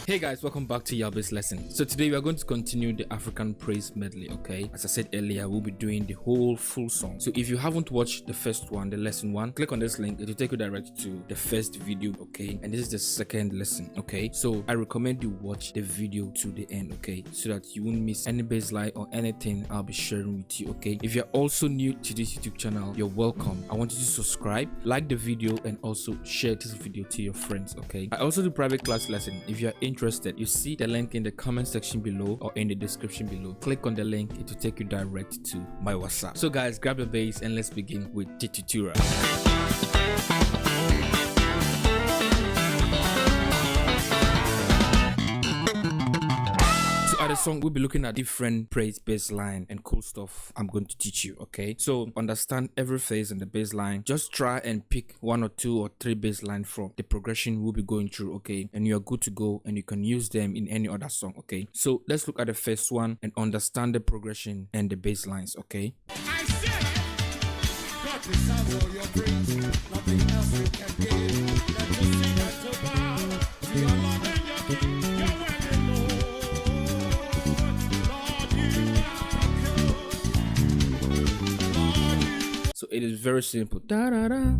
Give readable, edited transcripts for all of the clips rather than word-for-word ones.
Hey guys, welcome back to your bass lesson. So today we are going to continue the African praise medley. Okay, as I said earlier, we'll be doing the whole full song. So if you haven't watched the first one, the lesson one, click on this link. It will take you direct to the first video. Okay, and this is the second lesson. Okay, so I recommend you watch the video to the end. Okay, so that you won't miss any bass line or anything I'll be sharing with you. Okay, if you're also new to this YouTube channel, you're welcome. I want you to subscribe, like the video, and also share this video to your friends. Okay, I also do private class lesson. If you're interested, you see the link in the comment section below or in the description below. Click on the link, it will take you direct to my WhatsApp. So guys, grab your bass and let's begin with the tutorial. At the song, we'll be looking at different praise bass line and cool stuff I'm going to teach you. Okay, so understand every phase in the bass line. Just try and pick 1 or 2 or 3 bass line from the progression we'll be going through. Okay, and you're good to go, and you can use them in any other song. Okay, so let's look at the first one and understand the progression and the bass lines. Okay, I said, God deserves all your praise, nothing else you can give. Let me sing at the bow to your Lord and your King, your worthy Lord. Lord, you are good. so it is very simple. Da da da.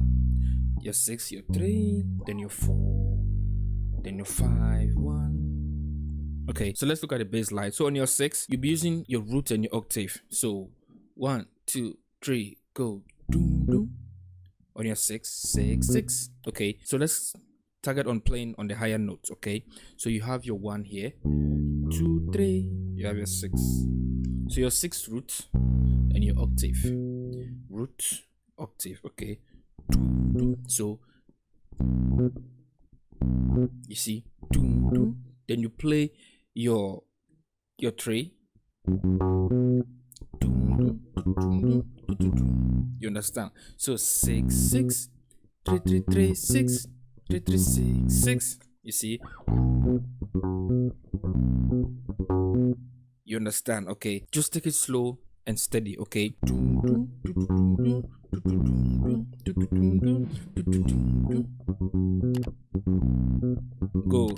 Your 6, your 3, then your 4, then your 5, 1. Okay, so let's look at the bass line. So on your 6, you'll be using your root and your octave. So 1, 2, 3, go. Doom, doom. On your 6, 6, 6. Okay, so let's target on playing on the higher notes. Okay, so you have your 1 here, 2, 3. You have your 6. So your 6 root and your octave. Root, octave. Okay. So you see, then you play your 3. You understand? So 6, 6, 3, 3, 3, 6, 3, 3, 6, 6. You see? You understand? Okay, just take it slow and steady. Okay, go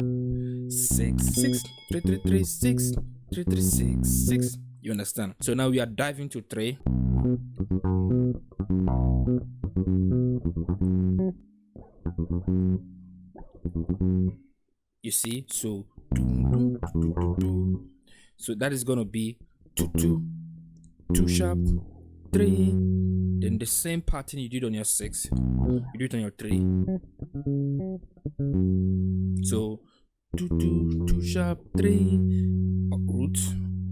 6, 6, 3, 3, 3, 6, 3, 3, 6, 6. You understand? So now we are diving to 3. You see? So that is gonna be 2, 2, 2 sharp, 3. Then the same pattern you did on your 6, you do it on your 3. So 2, 2, 2 sharp, 3, root,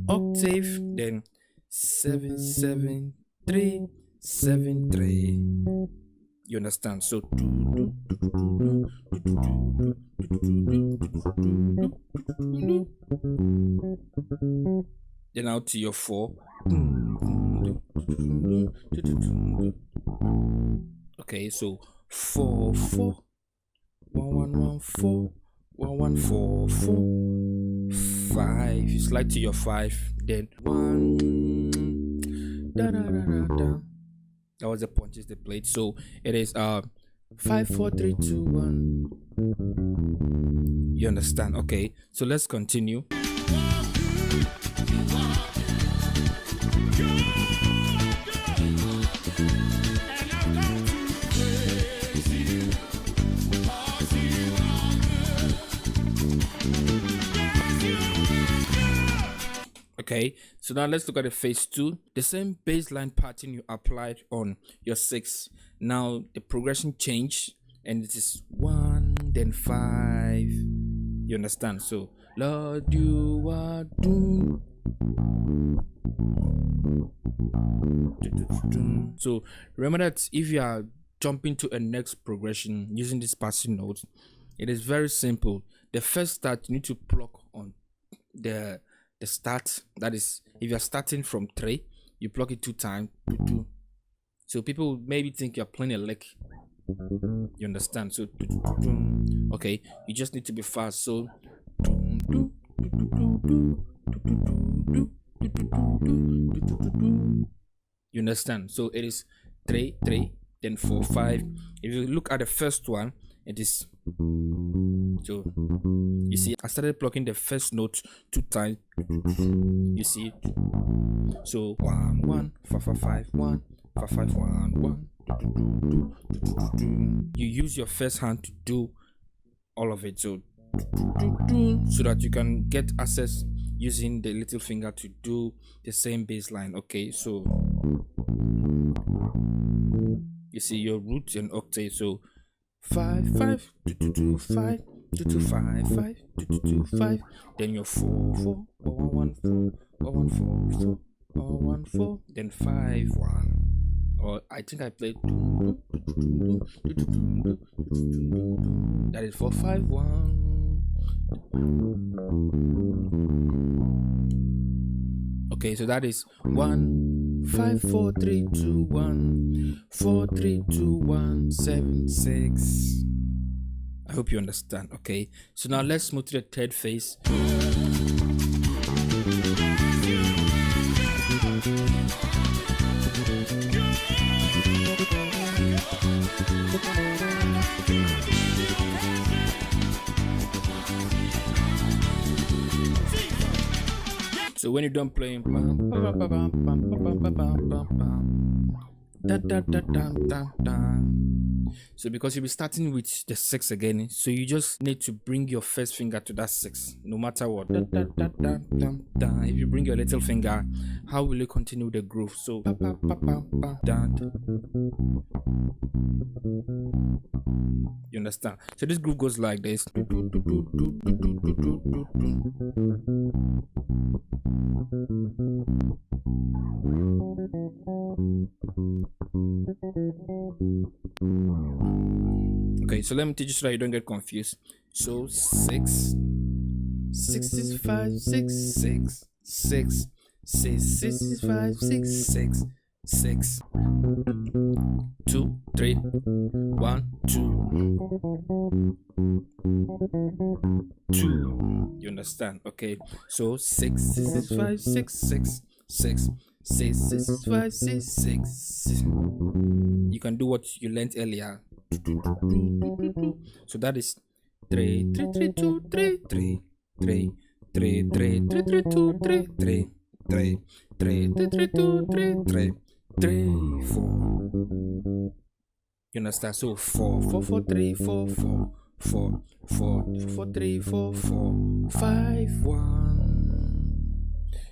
octave, then 7, 7, 3, 7, 3. You understand? So then out to your 4. Okay, so 4, 4, 1, 1, 1, 4, 1, 1, 4, 4, 5. You slide to your 5, then 1. Da, da, da, da, da. That was the punches they played. So it is 5, 4, 3, 2, 1. You understand? Okay, so let's continue. Okay, so now let's look at the phase 2. The same baseline pattern you applied on your 6. Now the progression changed, and it is 1, then 5. You understand? So Lord, you are doomed. So remember that if you are jumping to a next progression using this passing note, it is very simple. The first start, you need to pluck on the start. That is, if you're starting from 3, you pluck it 2 times. So people maybe think you're playing a lick. You understand? So okay, you just need to be fast. So You understand? So it is 3 3, then 4 5. If you look at the first one, it is, so you see I started plucking the first note 2 times. You see, so 1 1 5 5 5 1 5 5 1 1. You use your first hand to do all of it, so that you can get access using the little finger to do the same bass line. Okay, so you see your roots and octave, so 5 5 2 2 2 5 2 2 5 5 2 2 2 5, then your 4 4 1 1 4 1 4 4 1 4, then 5 1, or I think I played that is 4 5 1. Okay, so that is 1 5 4 3 2 1 4 3 2 1 7 6. I hope you understand. Okay, so now let's move to the third phase. So when you're done playing, so because you'll be starting with the 6 again, so you just need to bring your first finger to that 6, no matter what. If you bring your little finger, how will you continue the groove? So you understand? So this groove goes like this. Okay, so let me teach you so that you don't get confused. So 6 6 is 5 6 6 6 6 6 is 5 6 6 6 2 3 1 2 2. You understand? Okay, so 6 is 5 6 6 6 6 is 5 6 6. You can do what you learned earlier. So that is 3 3 3 2 3 3 3 3 3 3 3 2 3 3 3 3 3 2 3 3 3 4. You understand? So 4 4 4 3 4 4 4 4 4 3 4 4 5 1.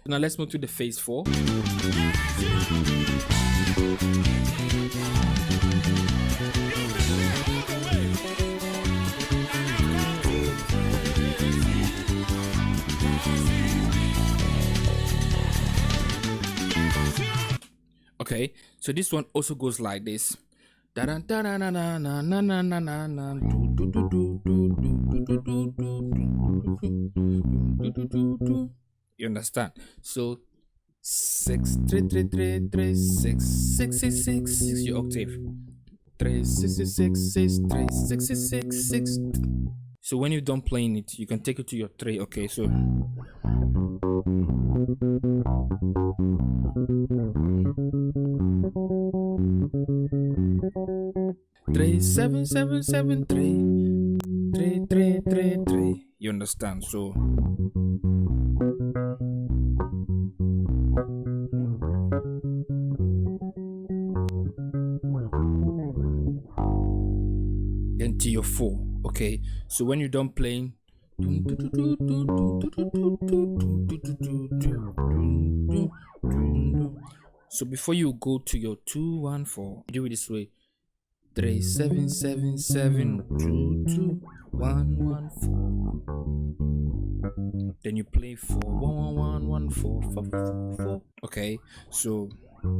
Now let's move to the phase 4. Okay, so this one also goes like this. You understand? So 6 3 3 3 3 6 6 6 6 6, your octave. 3 6 6 6 6 3 6 6 6 6. So when you're done playing it, you can take it to your 3. Okay, so 3 7 7 7 3 3 3 3 3. You understand? So then to your 4. Okay, so when you're done playing, so before you go to your 2 1 4, do it this way. 3 7 7 7 2 2 1 1 4. Then you play 4 1 1 1 1 4 4 4 4. Okay, so 4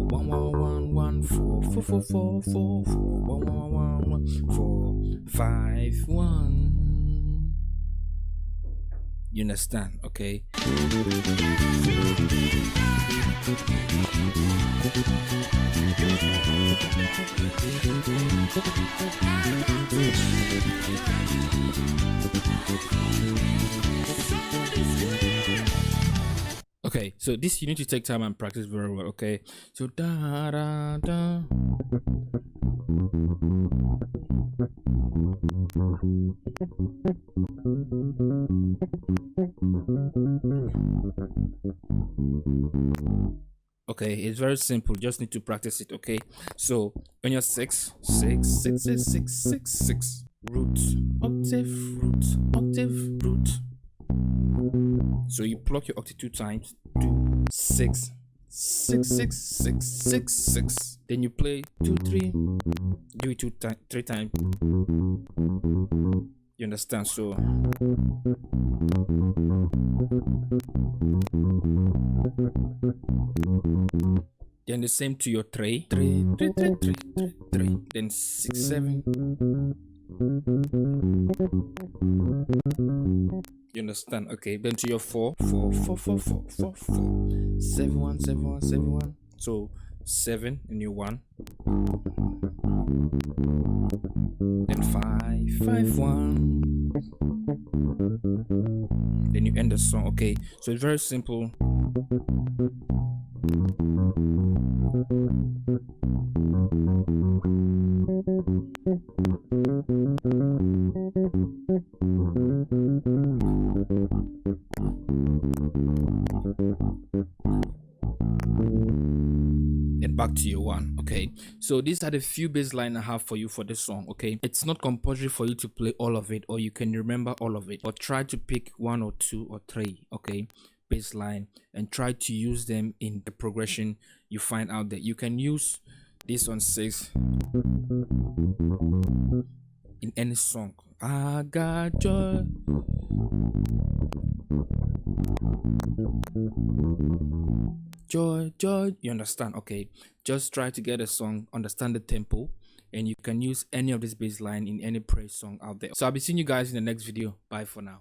1 1 1 1 4 4 4 4 4 4 1 1 1 1 4 5 1. You understand? Okay. So this you need to take time and practice very well, okay? So da da da. Okay, it's very simple. Just need to practice it. Okay, so when you're 6, 6, 6, 6, 6, 6, 6, root, octave, root, octave, root. So you pluck your octave 2 times, 2, 6, 6, 6, 6, 6, 6. Then you play 2, 3, do it 3 times. You understand? So then the same to your 3, 3, 3, 3, 3, 3, 3. Then 6, 7. You understand? Okay. Then to your 4, 4, 4, 4, 4, 4, 4, 7, 1, 7, 1, 7, 1. So 7 in your 1. Then 5, 5, 1. Then you end the song. Okay, so it's very simple. And back to your 1. Okay, so these are the few bass line I have for you for this song. Okay, it's not compulsory for you to play all of it or you can remember all of it, but try to pick 1 or 2 or 3, okay, bass line, and try to use them in the progression you find out there. You can use this on 6 in any song. I got joy. Joy, joy. You understand? Okay, just try to get a song, understand the tempo, and you can use any of this bass line in any praise song out there. So I'll be seeing you guys in the next video. Bye for now.